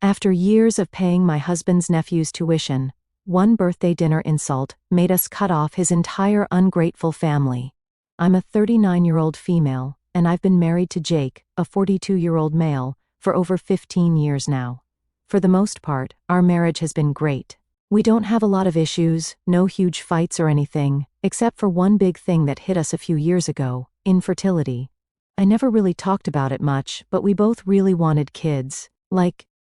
After years of paying my husband's nephew's tuition, one birthday dinner insult made us cut off his entire ungrateful family. I'm a 39-year-old female, and I've been married to Jake, a 42-year-old male, for over 15 years now. For the most part, our marriage has been great. We don't have a lot of issues, no huge fights or anything, except for one big thing that hit us a few years ago: infertility. I never really talked about it much, but we both really wanted kids.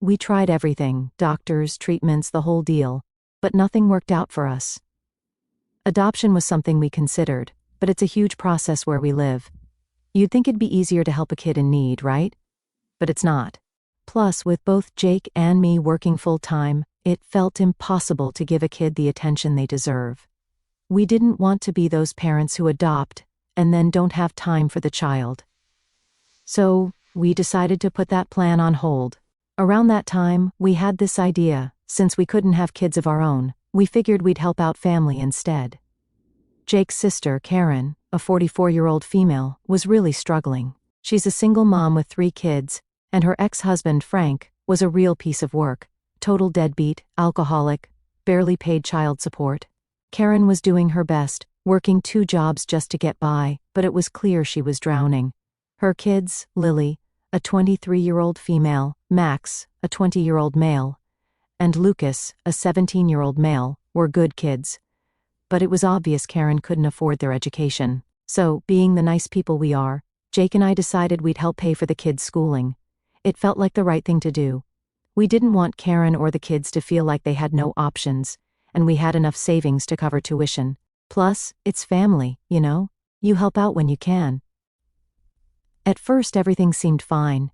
We tried everything, doctors, treatments, the whole deal, but nothing worked out for us. Adoption was something we considered, but it's a huge process where we live. You'd think it'd be easier to help a kid in need, right? But it's not. Plus, with both Jake and me working full-time, it felt impossible to give a kid the attention they deserve. We didn't want to be those parents who adopt and then don't have time for the child. So, we decided to put that plan on hold. Around that time, we had this idea: since we couldn't have kids of our own, we figured we'd help out family instead. Jake's sister, Karen, a 44-year-old female, was really struggling. She's a single mom with 3 kids, and her ex-husband, Frank, was a real piece of work. Total deadbeat, alcoholic, barely paid child support. Karen was doing her best, working 2 jobs just to get by, but it was clear she was drowning. Her kids, Lily, a 23-year-old female, Max, a 20-year-old male, and Lucas, a 17-year-old male, were good kids. But it was obvious Karen couldn't afford their education. So, being the nice people we are, Jake and I decided we'd help pay for the kids' schooling. It felt like the right thing to do. We didn't want Karen or the kids to feel like they had no options, and we had enough savings to cover tuition. Plus, it's family, you know? You help out when you can. At first everything seemed fine.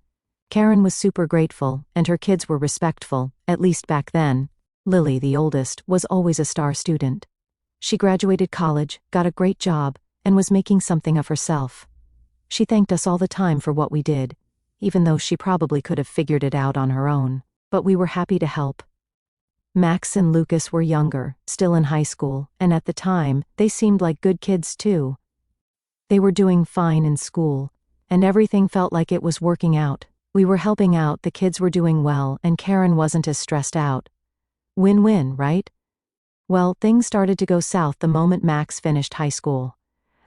Karen was super grateful, and her kids were respectful, at least back then. Lily, the oldest, was always a star student. She graduated college, got a great job, and was making something of herself. She thanked us all the time for what we did, even though she probably could have figured it out on her own, but we were happy to help. Max and Lucas were younger, still in high school, and at the time, they seemed like good kids too. They were doing fine in school, and everything felt like it was working out. We were helping out, the kids were doing well, and Karen wasn't as stressed out. Win-win, right? Well, things started to go south the moment Max finished high school.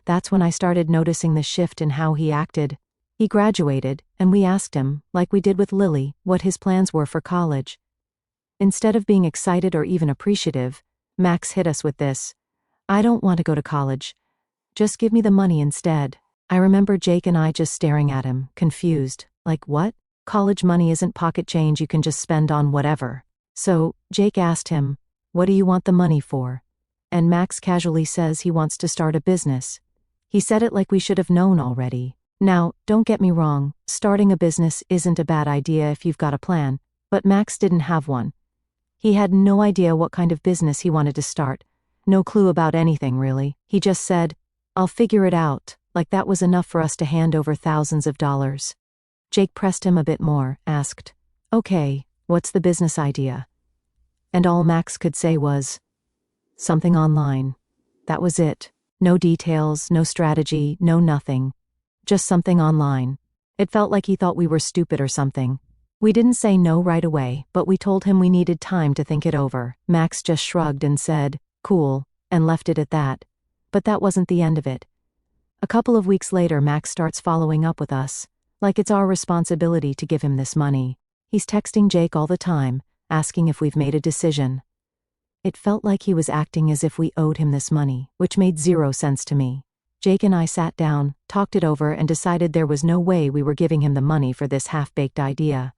That's when I started noticing the shift in how he acted. He graduated, and we asked him, like we did with Lily, what his plans were for college. Instead of being excited or even appreciative, Max hit us with this: "I don't want to go to college. Just give me the money instead." I remember Jake and I just staring at him, confused, like, what? College money isn't pocket change you can just spend on whatever. So, Jake asked him, "What do you want the money for?" And Max casually says he wants to start a business. He said it like we should have known already. Now, don't get me wrong, starting a business isn't a bad idea if you've got a plan, but Max didn't have one. He had no idea what kind of business he wanted to start. No clue about anything, really. He just said, "I'll figure it out," like that was enough for us to hand over thousands of dollars. Jake pressed him a bit more, asked, "Okay, what's the business idea?" And all Max could say was, "Something online." That was it. No details, no strategy, no nothing. Just something online. It felt like he thought we were stupid or something. We didn't say no right away, but we told him we needed time to think it over. Max just shrugged and said, "Cool," and left it at that. But that wasn't the end of it. A couple of weeks later, Max starts following up with us, like it's our responsibility to give him this money. He's texting Jake all the time, asking if we've made a decision. It felt like he was acting as if we owed him this money, which made zero sense to me. Jake and I sat down, talked it over, and decided there was no way we were giving him the money for this half-baked idea.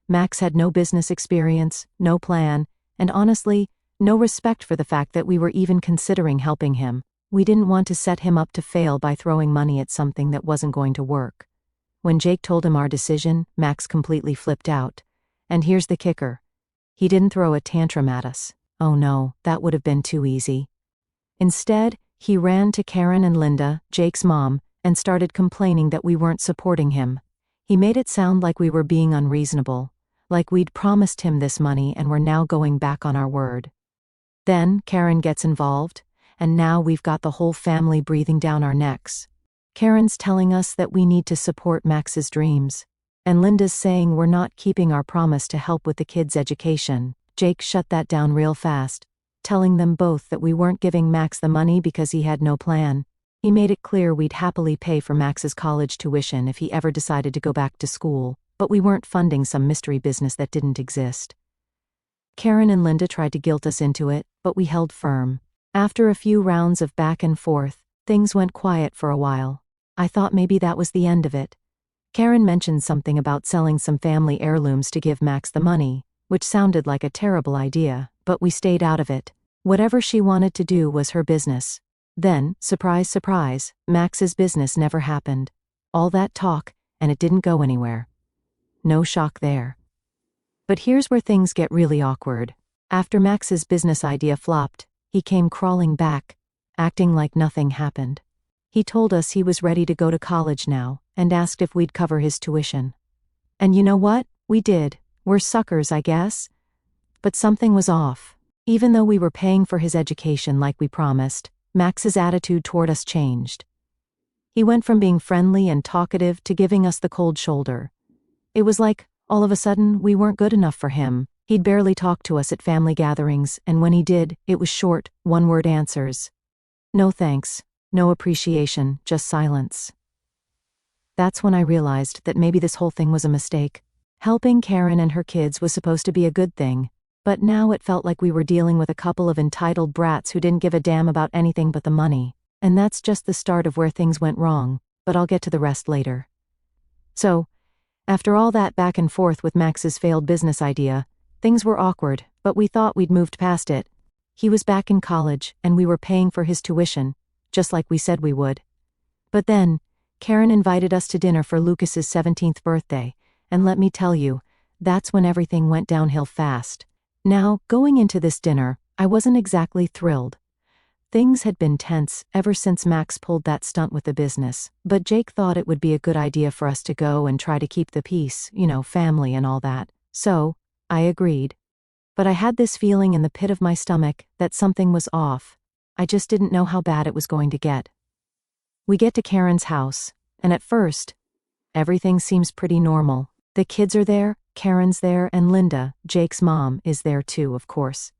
Max had no business experience, no plan, and honestly, no respect for the fact that we were even considering helping him. We didn't want to set him up to fail by throwing money at something that wasn't going to work. When Jake told him our decision, Max completely flipped out. And here's the kicker. He didn't throw a tantrum at us. Oh no, that would have been too easy. Instead, he ran to Karen and Linda, Jake's mom, and started complaining that we weren't supporting him. He made it sound like we were being unreasonable, like we'd promised him this money and were now going back on our word. Then Karen gets involved, and now we've got the whole family breathing down our necks. Karen's telling us that we need to support Max's dreams. And Linda's saying we're not keeping our promise to help with the kids' education. Jake shut that down real fast, telling them both that we weren't giving Max the money because he had no plan. He made it clear we'd happily pay for Max's college tuition if he ever decided to go back to school, but we weren't funding some mystery business that didn't exist. Karen and Linda tried to guilt us into it, but we held firm. After a few rounds of back and forth, things went quiet for a while. I thought maybe that was the end of it. Karen mentioned something about selling some family heirlooms to give Max the money, which sounded like a terrible idea, but we stayed out of it. Whatever she wanted to do was her business. Then, surprise, surprise, Max's business never happened. All that talk, and it didn't go anywhere. No shock there. But here's where things get really awkward. After Max's business idea flopped, he came crawling back, acting like nothing happened. He told us he was ready to go to college now, and asked if we'd cover his tuition. And you know what? We did. We're suckers, I guess. But something was off. Even though we were paying for his education like we promised, Max's attitude toward us changed. He went from being friendly and talkative to giving us the cold shoulder. It was like, all of a sudden, we weren't good enough for him. He'd barely talk to us at family gatherings, and when he did, it was short, one-word answers. No thanks, no appreciation, just silence. That's when I realized that maybe this whole thing was a mistake. Helping Karen and her kids was supposed to be a good thing, but now it felt like we were dealing with a couple of entitled brats who didn't give a damn about anything but the money. And that's just the start of where things went wrong, but I'll get to the rest later. So, after all that back and forth with Max's failed business idea, things were awkward, but we thought we'd moved past it. He was back in college, and we were paying for his tuition, just like we said we would. But then, Karen invited us to dinner for Lucas's 17th birthday, and let me tell you, that's when everything went downhill fast. Now, going into this dinner, I wasn't exactly thrilled. Things had been tense ever since Max pulled that stunt with the business, but Jake thought it would be a good idea for us to go and try to keep the peace, family and all that. So, I agreed. But I had this feeling in the pit of my stomach that something was off. I just didn't know how bad it was going to get. We get to Karen's house, and at first, everything seems pretty normal. The kids are there, Karen's there, and Linda, Jake's mom, is there too, of course.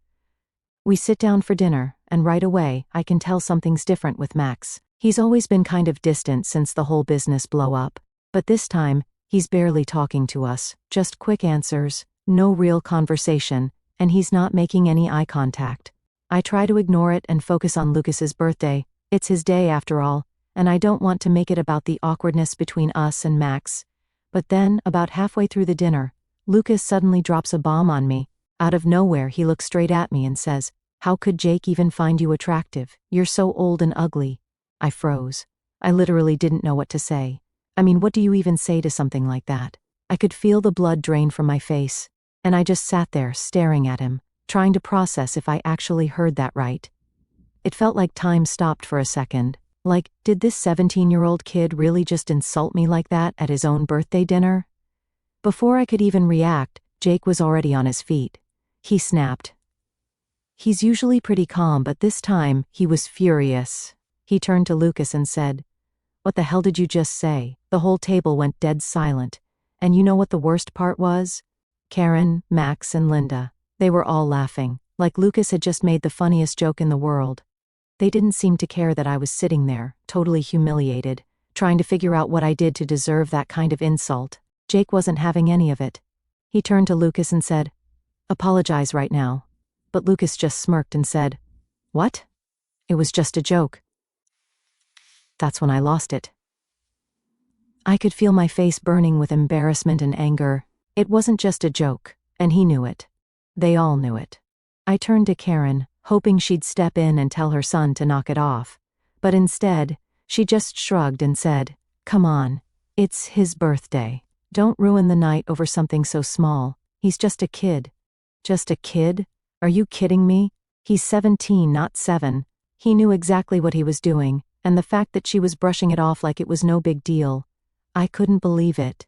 We sit down for dinner, and right away, I can tell something's different with Max. He's always been kind of distant since the whole business blow up, but this time, he's barely talking to us, just quick answers, no real conversation, and he's not making any eye contact. I try to ignore it and focus on Lucas's birthday. It's his day after all, and I don't want to make it about the awkwardness between us and Max. But then, about halfway through the dinner, Lucas suddenly drops a bomb on me. Out of nowhere, he looks straight at me and says, "How could Jake even find you attractive? You're so old and ugly." I froze. I literally didn't know what to say. I mean, what do you even say to something like that? I could feel the blood drain from my face, and I just sat there staring at him, trying to process if I actually heard that right. It felt like time stopped for a second. Like, did this 17-year-old kid really just insult me like that at his own birthday dinner? Before I could even react, Jake was already on his feet. He snapped. He's usually pretty calm, but this time, he was furious. He turned to Lucas and said, "What the hell did you just say?" The whole table went dead silent. And you know what the worst part was? Karen, Max, and Linda. They were all laughing, like Lucas had just made the funniest joke in the world. They didn't seem to care that I was sitting there, totally humiliated, trying to figure out what I did to deserve that kind of insult. Jake wasn't having any of it. He turned to Lucas and said, "Apologize right now." But Lucas just smirked and said, "What? It was just a joke." That's when I lost it. I could feel my face burning with embarrassment and anger. It wasn't just a joke, and he knew it. They all knew it. I turned to Karen, hoping she'd step in and tell her son to knock it off. But instead, she just shrugged and said, "Come on. It's his birthday. Don't ruin the night over something so small. He's just a kid." Just a kid? Are you kidding me? He's 17, not 7. He knew exactly what he was doing, and the fact that she was brushing it off like it was no big deal. I couldn't believe it.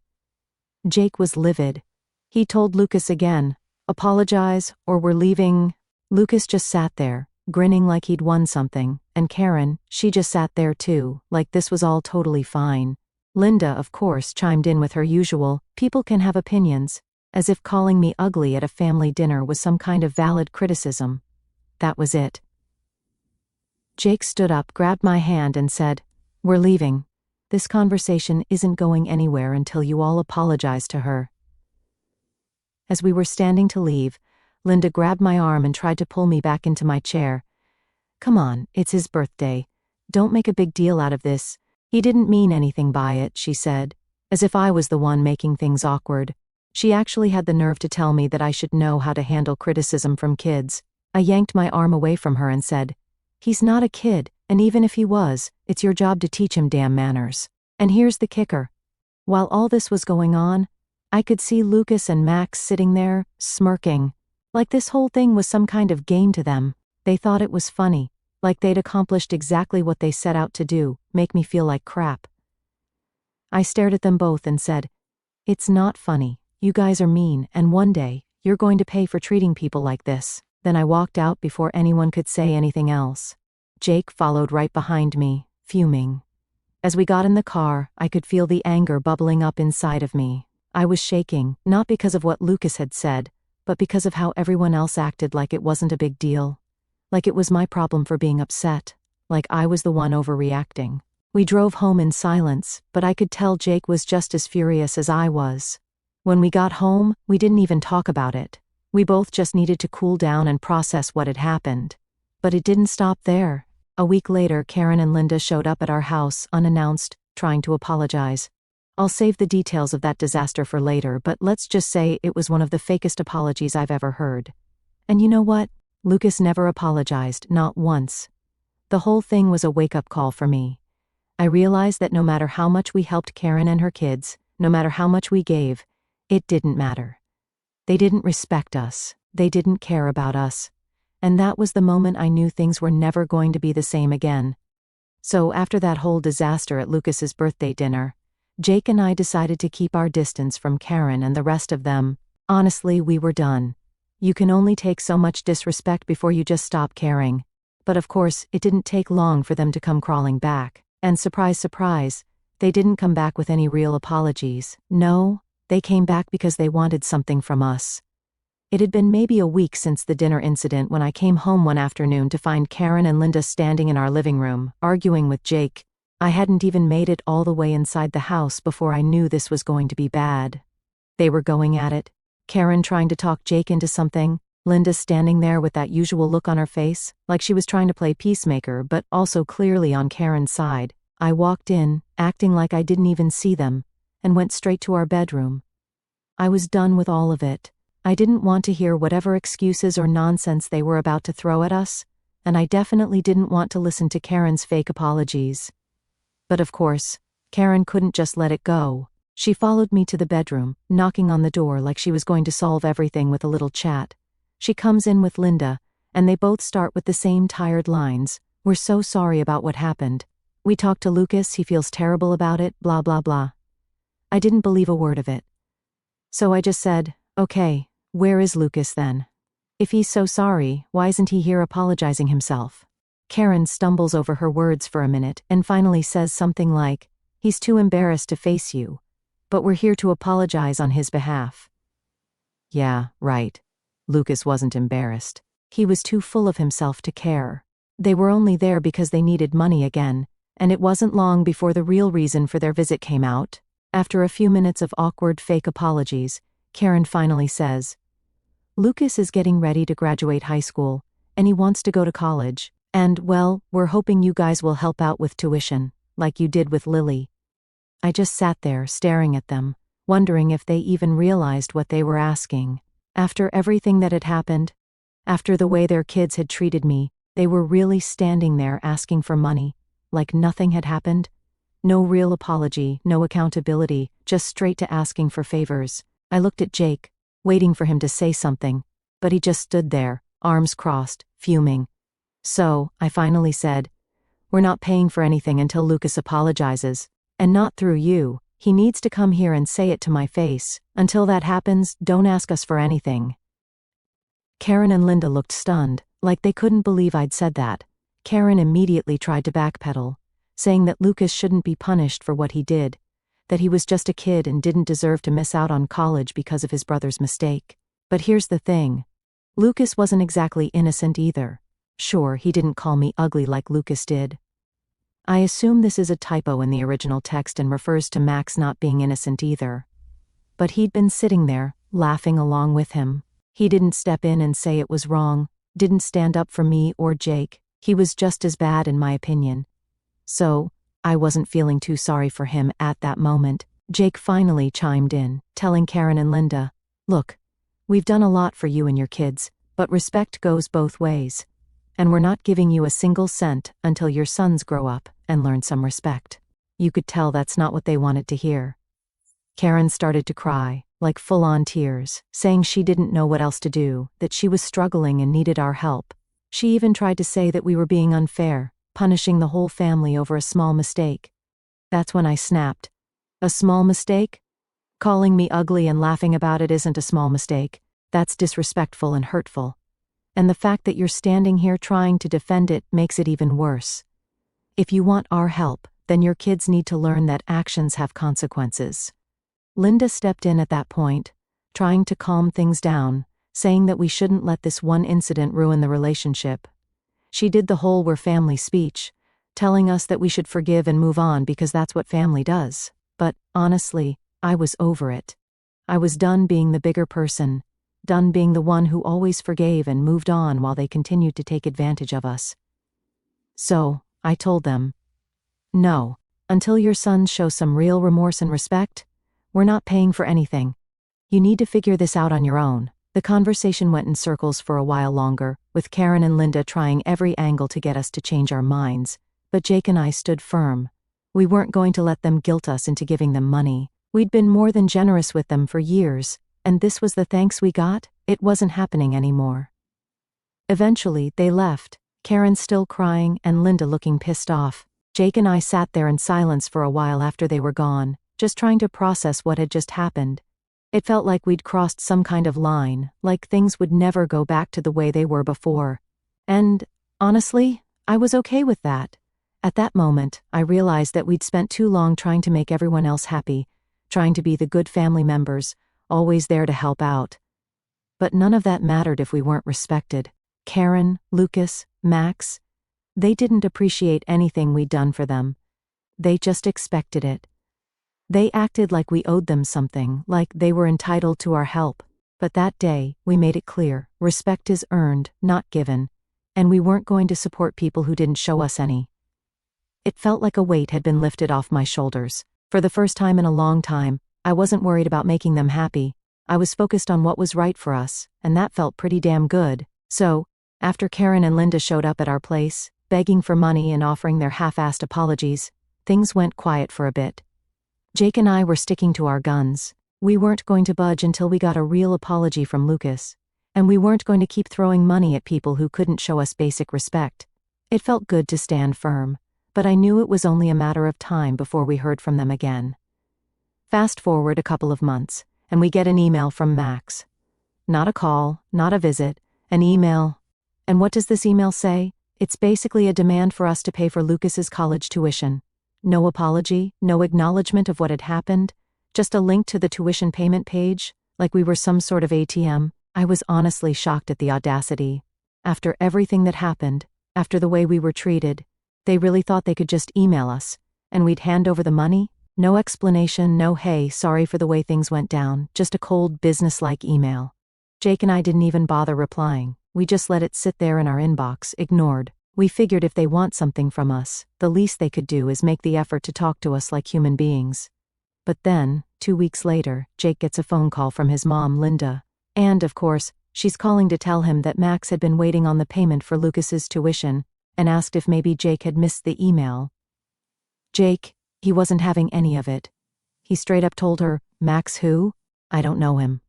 Jake was livid. He told Lucas again, "Apologize, or we're leaving." Lucas just sat there, grinning like he'd won something, and Karen, she just sat there too, like this was all totally fine. Linda, of course, chimed in with her usual, "People can have opinions," as if calling me ugly at a family dinner was some kind of valid criticism. That was it. Jake stood up, grabbed my hand, and said, "We're leaving. This conversation isn't going anywhere until you all apologize to her." As we were standing to leave, Linda grabbed my arm and tried to pull me back into my chair. "Come on, it's his birthday. Don't make a big deal out of this. He didn't mean anything by it," she said, as if I was the one making things awkward. She actually had the nerve to tell me that I should know how to handle criticism from kids. I yanked my arm away from her and said, "He's not a kid, and even if he was, it's your job to teach him damn manners." And here's the kicker. While all this was going on, I could see Lucas and Max sitting there, smirking, like this whole thing was some kind of game to them. They thought it was funny, like they'd accomplished exactly what they set out to do, make me feel like crap. I stared at them both and said, "It's not funny. You guys are mean, and one day, you're going to pay for treating people like this." Then I walked out before anyone could say anything else. Jake followed right behind me, fuming. As we got in the car, I could feel the anger bubbling up inside of me. I was shaking, not because of what Lucas had said, but because of how everyone else acted like it wasn't a big deal. Like it was my problem for being upset. Like I was the one overreacting. We drove home in silence, but I could tell Jake was just as furious as I was. When we got home, we didn't even talk about it. We both just needed to cool down and process what had happened. But it didn't stop there. A week later, Karen and Linda showed up at our house, unannounced, trying to apologize. I'll save the details of that disaster for later, but let's just say it was one of the fakest apologies I've ever heard. And you know what? Lucas never apologized, not once. The whole thing was a wake-up call for me. I realized that no matter how much we helped Karen and her kids, no matter how much we gave, it didn't matter. They didn't respect us. They didn't care about us. And that was the moment I knew things were never going to be the same again. So after that whole disaster at Lucas's birthday dinner, Jake and I decided to keep our distance from Karen and the rest of them. Honestly, we were done. You can only take so much disrespect before you just stop caring. But of course, it didn't take long for them to come crawling back. And surprise, surprise, they didn't come back with any real apologies. No, they came back because they wanted something from us. It had been maybe a week since the dinner incident when I came home one afternoon to find Karen and Linda standing in our living room, arguing with Jake. I hadn't even made it all the way inside the house before I knew this was going to be bad. They were going at it. Karen trying to talk Jake into something, Linda standing there with that usual look on her face, like she was trying to play peacemaker but also clearly on Karen's side. I walked in, acting like I didn't even see them, and went straight to our bedroom. I was done with all of it. I didn't want to hear whatever excuses or nonsense they were about to throw at us, and I definitely didn't want to listen to Karen's fake apologies. But of course, Karen couldn't just let it go. She followed me to the bedroom, knocking on the door like she was going to solve everything with a little chat. She comes in with Linda, and they both start with the same tired lines. "We're so sorry about what happened. We talked to Lucas, he feels terrible about it, blah blah blah." I didn't believe a word of it. So I just said, "Okay, where is Lucas then? If he's so sorry, why isn't he here apologizing himself?" Karen stumbles over her words for a minute and finally says something like, "He's too embarrassed to face you, but we're here to apologize on his behalf." Yeah, right. Lucas wasn't embarrassed. He was too full of himself to care. They were only there because they needed money again, and it wasn't long before the real reason for their visit came out. After a few minutes of awkward fake apologies, Karen finally says, "Lucas is getting ready to graduate high school, and he wants to go to college. And, well, we're hoping you guys will help out with tuition, like you did with Lily." I just sat there staring at them, wondering if they even realized what they were asking. After everything that had happened, after the way their kids had treated me, they were really standing there asking for money, like nothing had happened. No real apology, no accountability, just straight to asking for favors. I looked at Jake, waiting for him to say something, but he just stood there, arms crossed, fuming. So, I finally said, "We're not paying for anything until Lucas apologizes. And not through you. He needs to come here and say it to my face. Until that happens, don't ask us for anything." Karen and Linda looked stunned, like they couldn't believe I'd said that. Karen immediately tried to backpedal, saying that Lucas shouldn't be punished for what he did. that he was just a kid and didn't deserve to miss out on college because of his brother's mistake. But here's the thing. Lucas wasn't exactly innocent either. Sure, he didn't call me ugly like Lucas did. I assume this is a typo in the original text and refers to Max not being innocent either. But he'd been sitting there, laughing along with him. He didn't step in and say it was wrong, didn't stand up for me or Jake. He was just as bad in my opinion. So, I wasn't feeling too sorry for him at that moment. Jake finally chimed in, telling Karen and Linda, "Look, we've done a lot for you and your kids, but respect goes both ways. And we're not giving you a single cent until your sons grow up and learn some respect." You could tell that's not what they wanted to hear. Karen started to cry, like full-on tears, saying she didn't know what else to do, that she was struggling and needed our help. She even tried to say that we were being unfair, punishing the whole family over a small mistake. That's when I snapped. A small mistake? Calling me ugly and laughing about it isn't a small mistake. That's disrespectful and hurtful. And the fact that you're standing here trying to defend it makes it even worse. If you want our help, then your kids need to learn that actions have consequences. Linda stepped in at that point, trying to calm things down, saying that we shouldn't let this one incident ruin the relationship. She did the whole "we're family" speech, telling us that we should forgive and move on because that's what family does. But, honestly, I was over it. I was done being the bigger person, done being the one who always forgave and moved on while they continued to take advantage of us. So, I told them, "No, until your sons show some real remorse and respect, we're not paying for anything. You need to figure this out on your own." The conversation went in circles for a while longer, with Karen and Linda trying every angle to get us to change our minds, but Jake and I stood firm. We weren't going to let them guilt us into giving them money. We'd been more than generous with them for years, and this was the thanks we got. It wasn't happening anymore. Eventually, they left, Karen still crying and Linda looking pissed off. Jake and I sat there in silence for a while after they were gone, just trying to process what had just happened. It felt like we'd crossed some kind of line, like things would never go back to the way they were before. And, honestly, I was okay with that. At that moment, I realized that we'd spent too long trying to make everyone else happy, trying to be the good family members, always there to help out. But none of that mattered if we weren't respected. Karen, Lucas, Max, they didn't appreciate anything we'd done for them. They just expected it. They acted like we owed them something, like they were entitled to our help. But that day, we made it clear, respect is earned, not given, and we weren't going to support people who didn't show us any. It felt like a weight had been lifted off my shoulders. For the first time in a long time, I wasn't worried about making them happy. I was focused on what was right for us, and that felt pretty damn good. So, after Karen and Linda showed up at our place, begging for money and offering their half-assed apologies, things went quiet for a bit. Jake and I were sticking to our guns. We weren't going to budge until we got a real apology from Lucas, and we weren't going to keep throwing money at people who couldn't show us basic respect. It felt good to stand firm, but I knew it was only a matter of time before we heard from them again. Fast forward a couple of months, and we get an email from Max. Not a call, not a visit, an email. And what does this email say? It's basically a demand for us to pay for Lucas's college tuition. No apology, no acknowledgement of what had happened, just a link to the tuition payment page, like we were some sort of ATM. I was honestly shocked at the audacity. After everything that happened, after the way we were treated, they really thought they could just email us, and we'd hand over the money? No explanation, no "hey, sorry for the way things went down," just a cold, business-like email. Jake and I didn't even bother replying. We just let it sit there in our inbox, ignored. We figured if they want something from us, the least they could do is make the effort to talk to us like human beings. But then, 2 weeks later, Jake gets a phone call from his mom, Linda. And, of course, she's calling to tell him that Max had been waiting on the payment for Lucas's tuition, and asked if maybe Jake had missed the email. Jake, he wasn't having any of it. He straight up told her, "Max who? I don't know him."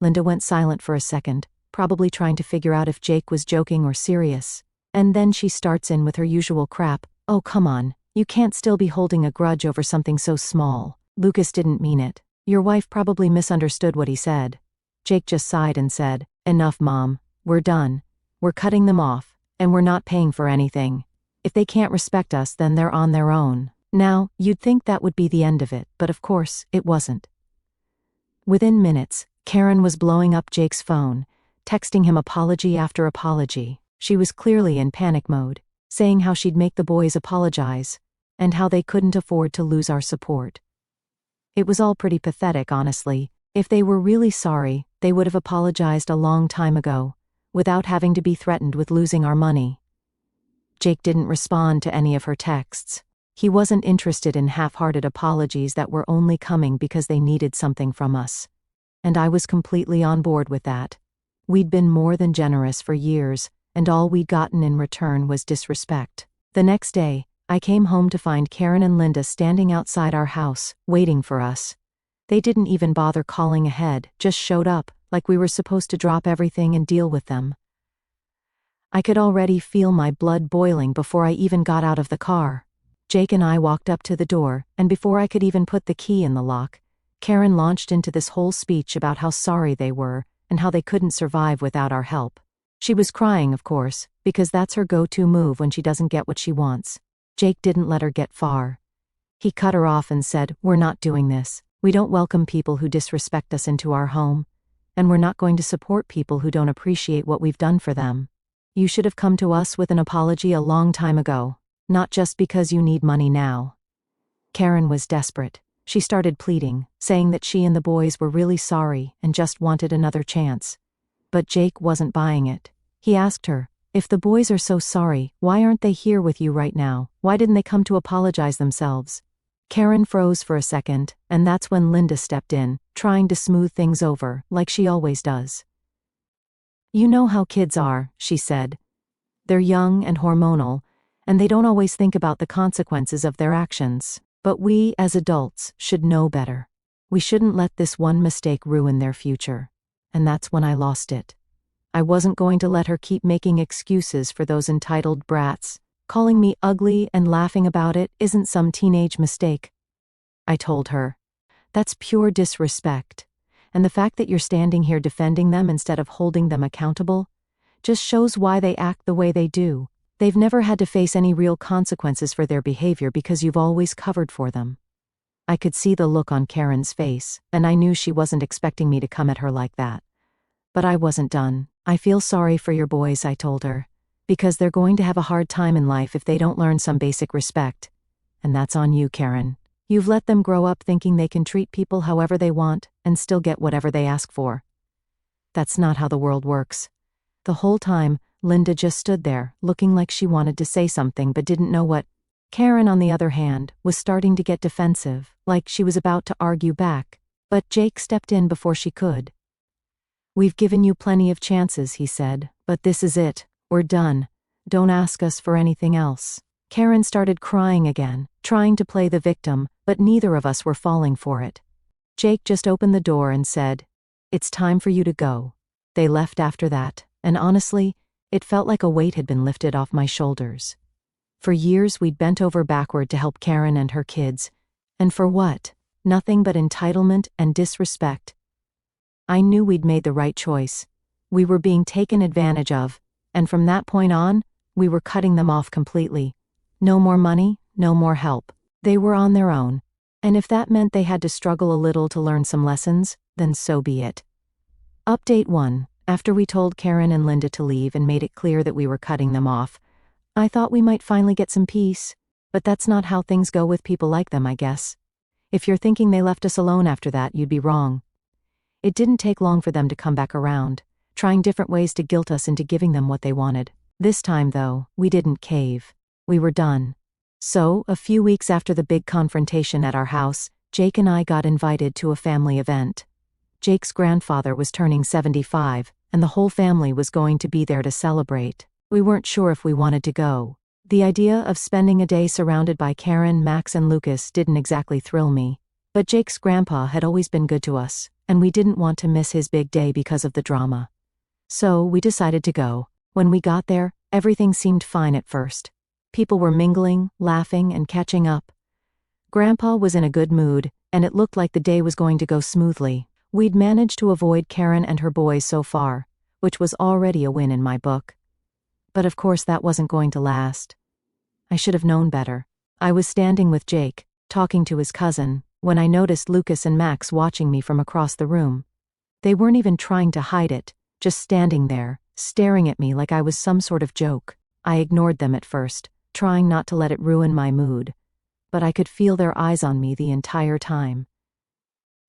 Linda went silent for a second, probably trying to figure out if Jake was joking or serious. And then she starts in with her usual crap. "Oh, come on. You can't still be holding a grudge over something so small. Lucas didn't mean it. Your wife probably misunderstood what he said." Jake just sighed and said, "Enough, Mom. We're done. We're cutting them off, and we're not paying for anything. If they can't respect us, then they're on their own." Now, you'd think that would be the end of it, but of course, it wasn't. Within minutes, Karen was blowing up Jake's phone, texting him apology after apology. She was clearly in panic mode, saying how she'd make the boys apologize, and how they couldn't afford to lose our support. It was all pretty pathetic, honestly. If they were really sorry, they would have apologized a long time ago, without having to be threatened with losing our money. Jake didn't respond to any of her texts. He wasn't interested in half-hearted apologies that were only coming because they needed something from us. And I was completely on board with that. We'd been more than generous for years, and all we'd gotten in return was disrespect. The next day, I came home to find Karen and Linda standing outside our house, waiting for us. They didn't even bother calling ahead, just showed up, like we were supposed to drop everything and deal with them. I could already feel my blood boiling before I even got out of the car. Jake and I walked up to the door, and before I could even put the key in the lock, Karen launched into this whole speech about how sorry they were, and how they couldn't survive without our help. She was crying, of course, because that's her go-to move when she doesn't get what she wants. Jake didn't let her get far. He cut her off and said, "We're not doing this. We don't welcome people who disrespect us into our home, and we're not going to support people who don't appreciate what we've done for them. You should have come to us with an apology a long time ago, not just because you need money now." Karen was desperate. She started pleading, saying that she and the boys were really sorry and just wanted another chance. But Jake wasn't buying it. He asked her, "If the boys are so sorry, why aren't they here with you right now? Why didn't they come to apologize themselves?" Karen froze for a second, and that's when Linda stepped in, trying to smooth things over, like she always does. "You know how kids are," she said. "They're young and hormonal, and they don't always think about the consequences of their actions. But we, as adults, should know better. We shouldn't let this one mistake ruin their future." And that's when I lost it. I wasn't going to let her keep making excuses for those entitled brats. Calling me ugly and laughing about it isn't some teenage mistake. I told her, "That's pure disrespect. And the fact that you're standing here defending them instead of holding them accountable just shows why they act the way they do. They've never had to face any real consequences for their behavior because you've always covered for them." I could see the look on Karen's face, and I knew she wasn't expecting me to come at her like that. But I wasn't done. "I feel sorry for your boys," I told her, "because they're going to have a hard time in life if they don't learn some basic respect. And that's on you, Karen. You've let them grow up thinking they can treat people however they want and still get whatever they ask for. That's not how the world works." The whole time, Linda just stood there, looking like she wanted to say something but didn't know what. Karen, on the other hand, was starting to get defensive, like she was about to argue back, but Jake stepped in before she could. "We've given you plenty of chances," he said, "but this is it. We're done. Don't ask us for anything else." Karen started crying again, trying to play the victim, but neither of us were falling for it. Jake just opened the door and said, "It's time for you to go." They left after that, and honestly, it felt like a weight had been lifted off my shoulders. For years we'd bent over backward to help Karen and her kids, and for what? Nothing but entitlement and disrespect. I knew we'd made the right choice. We were being taken advantage of, and from that point on, we were cutting them off completely. No more money, no more help. They were on their own, and if that meant they had to struggle a little to learn some lessons, then so be it. Update 1. After we told Karen and Linda to leave and made it clear that we were cutting them off, I thought we might finally get some peace, but that's not how things go with people like them, I guess. If you're thinking they left us alone after that, you'd be wrong. It didn't take long for them to come back around, trying different ways to guilt us into giving them what they wanted. This time, though, we didn't cave. We were done. So, a few weeks after the big confrontation at our house, Jake and I got invited to a family event. Jake's grandfather was turning 75, and the whole family was going to be there to celebrate. We weren't sure if we wanted to go. The idea of spending a day surrounded by Karen, Max, and Lucas didn't exactly thrill me. But Jake's grandpa had always been good to us, and we didn't want to miss his big day because of the drama. So, we decided to go. When we got there, everything seemed fine at first. People were mingling, laughing, and catching up. Grandpa was in a good mood, and it looked like the day was going to go smoothly. We'd managed to avoid Karen and her boys so far, which was already a win in my book. But of course that wasn't going to last. I should have known better. I was standing with Jake, talking to his cousin, when I noticed Lucas and Max watching me from across the room. They weren't even trying to hide it, just standing there, staring at me like I was some sort of joke. I ignored them at first, trying not to let it ruin my mood, but I could feel their eyes on me the entire time.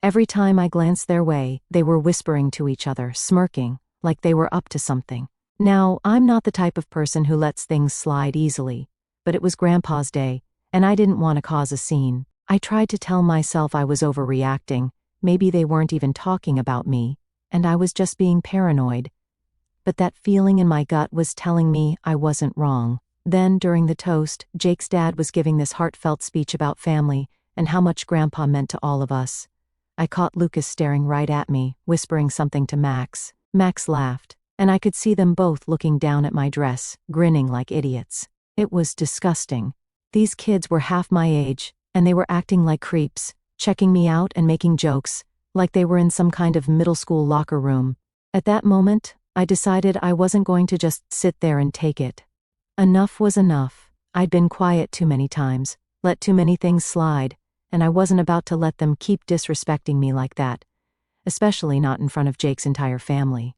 Every time I glanced their way, they were whispering to each other, smirking, like they were up to something. Now, I'm not the type of person who lets things slide easily, but it was Grandpa's day, and I didn't want to cause a scene. I tried to tell myself I was overreacting, maybe they weren't even talking about me, and I was just being paranoid. But that feeling in my gut was telling me I wasn't wrong. Then, during the toast, Jake's dad was giving this heartfelt speech about family and how much Grandpa meant to all of us. I caught Lucas staring right at me, whispering something to Max. Max laughed, and I could see them both looking down at my dress, grinning like idiots. It was disgusting. These kids were half my age, and they were acting like creeps, checking me out and making jokes, like they were in some kind of middle school locker room. At that moment, I decided I wasn't going to just sit there and take it. Enough was enough. I'd been quiet too many times, let too many things slide, and I wasn't about to let them keep disrespecting me like that, especially not in front of Jake's entire family.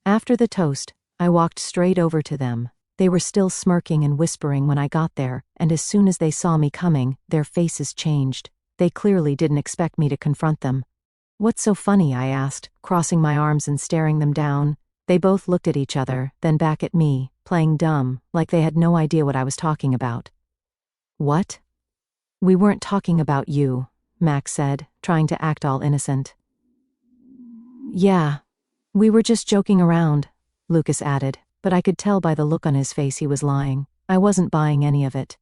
After the toast, I walked straight over to them. They were still smirking and whispering when I got there, and as soon as they saw me coming, their faces changed. They clearly didn't expect me to confront them. "What's so funny?" I asked, crossing my arms and staring them down. They both looked at each other, then back at me, playing dumb, like they had no idea what I was talking about. "What?" "We weren't talking about you," Max said, trying to act all innocent. "Yeah, we were just joking around," Lucas added, but I could tell by the look on his face he was lying. I wasn't buying any of it.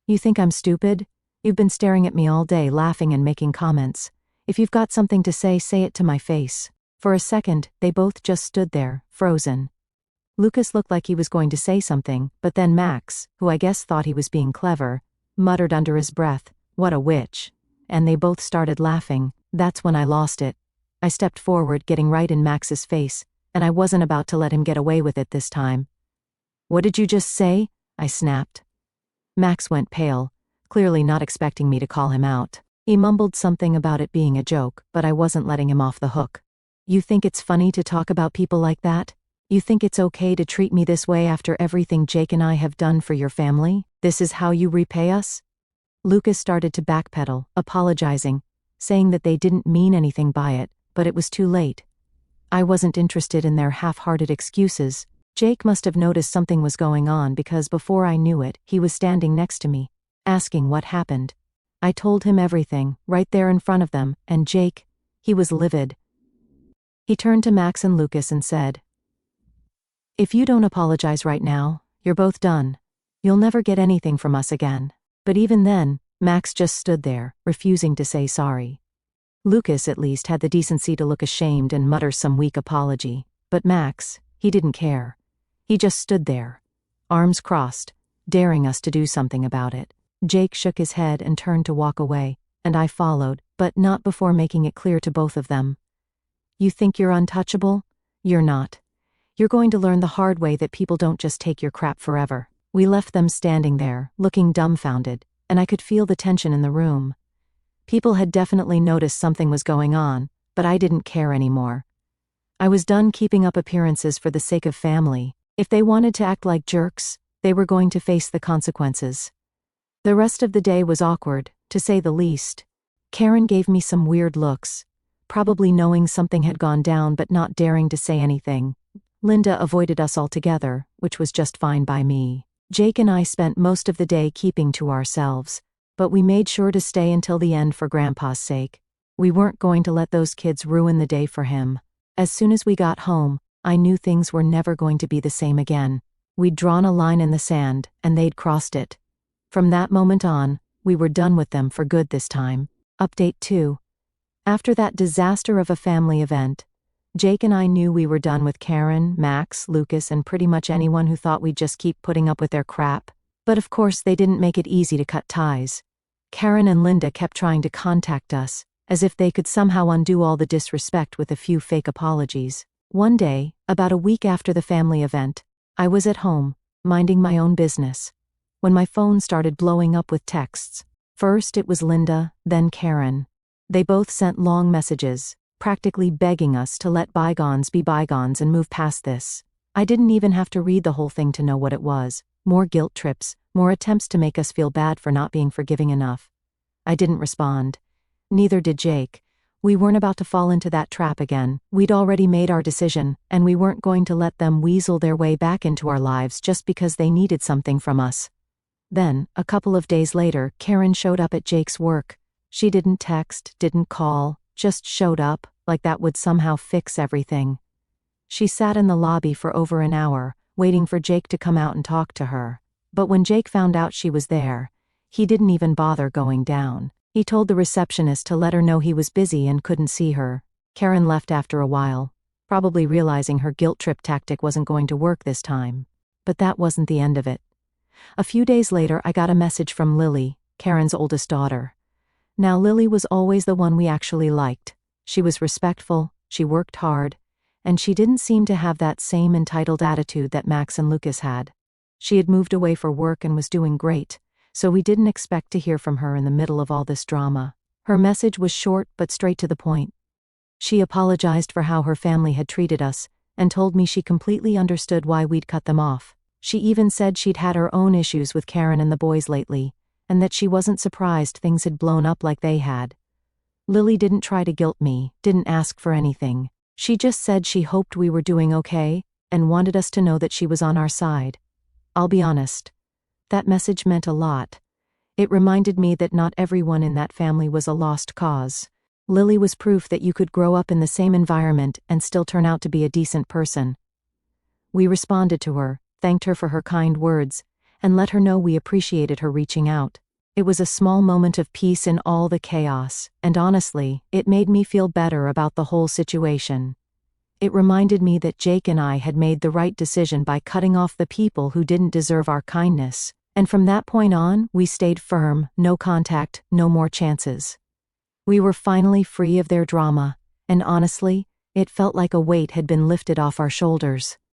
"You think I'm stupid? You've been staring at me all day, laughing and making comments. If you've got something to say it to my face." For a second, they both just stood there, frozen. Lucas looked like he was going to say something, but then Max, who I guess thought he was being clever, muttered under his breath, "What a witch." And they both started laughing. That's when I lost it. I stepped forward, getting right in Max's face, and I wasn't about to let him get away with it this time. "What did you just say?" I snapped. Max went pale, clearly not expecting me to call him out. He mumbled something about it being a joke, but I wasn't letting him off the hook. "You think it's funny to talk about people like that? You think it's okay to treat me this way after everything Jake and I have done for your family? This is how you repay us?" Lucas started to backpedal, apologizing, saying that they didn't mean anything by it, but it was too late. I wasn't interested in their half-hearted excuses. Jake must have noticed something was going on because before I knew it, he was standing next to me, asking what happened. I told him everything, right there in front of them, and Jake, he was livid. He turned to Max and Lucas and said, "If you don't apologize right now, you're both done. You'll never get anything from us again." But even then, Max just stood there, refusing to say sorry. Lucas at least had the decency to look ashamed and mutter some weak apology, but Max, he didn't care. He just stood there, arms crossed, daring us to do something about it. Jake shook his head and turned to walk away, and I followed, but not before making it clear to both of them. "You think you're untouchable? You're not. You're going to learn the hard way that people don't just take your crap forever." We left them standing there, looking dumbfounded, and I could feel the tension in the room. People had definitely noticed something was going on, but I didn't care anymore. I was done keeping up appearances for the sake of family. If they wanted to act like jerks, they were going to face the consequences. The rest of the day was awkward, to say the least. Karen gave me some weird looks, probably knowing something had gone down but not daring to say anything. Linda avoided us altogether, which was just fine by me. Jake and I spent most of the day keeping to ourselves, but we made sure to stay until the end for Grandpa's sake. We weren't going to let those kids ruin the day for him. As soon as we got home, I knew things were never going to be the same again. We'd drawn a line in the sand, and they'd crossed it. From that moment on, we were done with them for good this time. Update 2. After that disaster of a family event, Jake and I knew we were done with Karen, Max, Lucas, and pretty much anyone who thought we'd just keep putting up with their crap. But of course they didn't make it easy to cut ties. Karen and Linda kept trying to contact us, as if they could somehow undo all the disrespect with a few fake apologies. One day, about a week after the family event, I was at home, minding my own business. when my phone started blowing up with texts. First it was Linda, then Karen. They both sent long messages, practically begging us to let bygones be bygones and move past this. I didn't even have to read the whole thing to know what it was. More guilt trips, more attempts to make us feel bad for not being forgiving enough. I didn't respond. Neither did Jake. We weren't about to fall into that trap again. We'd already made our decision, and we weren't going to let them weasel their way back into our lives just because they needed something from us. Then, a couple of days later, Karen showed up at Jake's work. She didn't text, didn't call, just showed up, like that would somehow fix everything. She sat in the lobby for over an hour, waiting for Jake to come out and talk to her. But when Jake found out she was there, he didn't even bother going down. He told the receptionist to let her know he was busy and couldn't see her. Karen left after a while, probably realizing her guilt trip tactic wasn't going to work this time. But that wasn't the end of it. A few days later, I got a message from Lily, Karen's oldest daughter. Now, Lily was always the one we actually liked. She was respectful, she worked hard, and she didn't seem to have that same entitled attitude that Max and Lucas had. She had moved away for work and was doing great, so we didn't expect to hear from her in the middle of all this drama. Her message was short but straight to the point. She apologized for how her family had treated us, and told me she completely understood why we'd cut them off. She even said she'd had her own issues with Karen and the boys lately, and that she wasn't surprised things had blown up like they had. Lily didn't try to guilt me, didn't ask for anything. She just said she hoped we were doing okay, and wanted us to know that she was on our side. I'll be honest. That message meant a lot. It reminded me that not everyone in that family was a lost cause. Lily was proof that you could grow up in the same environment and still turn out to be a decent person. We responded to her, thanked her for her kind words, and let her know we appreciated her reaching out. It was a small moment of peace in all the chaos, and honestly, it made me feel better about the whole situation. It reminded me that Jake and I had made the right decision by cutting off the people who didn't deserve our kindness, and from that point on, we stayed firm, no contact, no more chances. We were finally free of their drama, and honestly, it felt like a weight had been lifted off our shoulders.